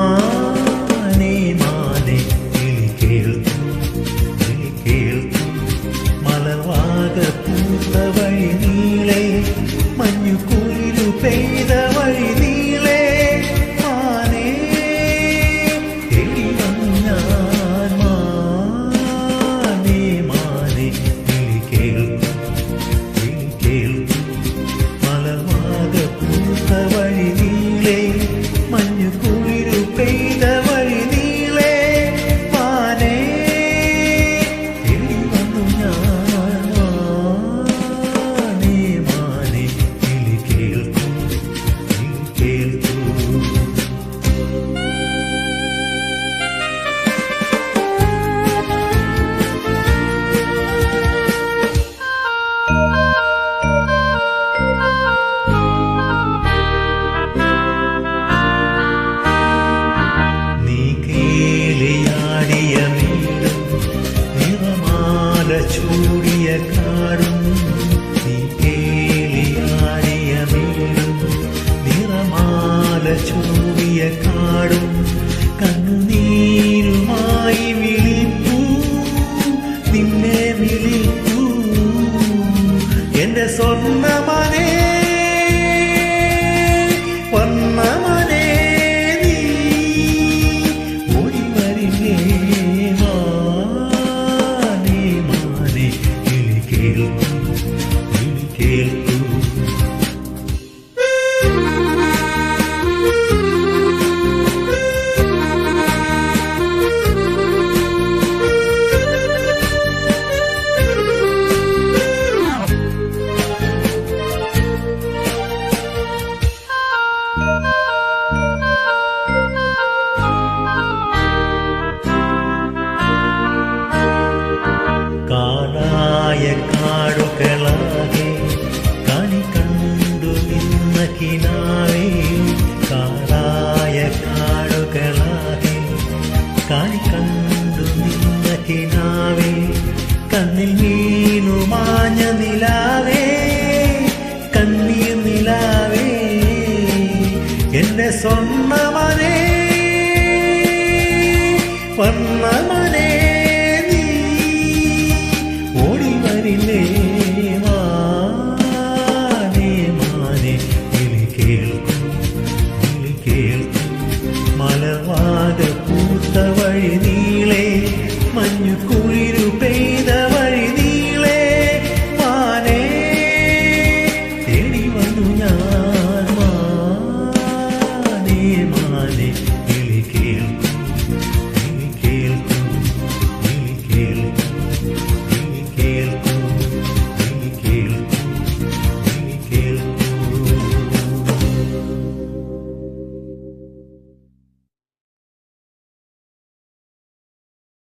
മാനേ മാനേ കിളി കേൾക്കൂ മലവാക പൂത്ത വഴി നീളെ മഞ്ഞു കുളിരു പെയ്ത വഴി നീളെ മാനേ കിളി വന്നു ഞാൻ മാനേ മാനേ കിളി കേൾക്കൂ മലവാക പൂത്ത വഴി നീളെ മഞ്ഞു കുളിരു പെയ്ത വഴി നീളെ മാനേ കിളി വന്നു ഞാൻ മാനേ മാനേ കിളി കേൾക്കൂ ചൂടിയ കാടും നീ കേളിയാടിയ വീടും നിറമാല ചൂടിയ കാടും കണ്ണുനീരുമായി വിളിപ്പൂ നിന്നെ വിളിപ്പൂ എന്റെ സ്വർണ്ണമനേ വർണ്ണമനേ നീ ഓടി വരില്ലേ കേൾക്കൂ കാടായ കാടുകളാകെ കണി കണ്ടു നിന്ന കിനാവേ കാടായ കാടുകളാകെ കണി കണ്ടു നിന്ന കിനാവേ കണ്ണിൽ വീണു മാഞ്ഞ നിലാവേ കണ്ണീർ നിലാവേ എന്റെ സ്വർണ്ണമനേ വർണ്ണമനേ മാനേ മാനേ കിളി കേൾക്കൂ മലവാക പൂത്ത വഴി നീളെ മഞ്ഞു കുളിരു പെയ്ത വഴി നീളെ മാനേ തേടി വന്നു ഞാൻ മാനേ മാനേ കിളി കേൾക്കൂ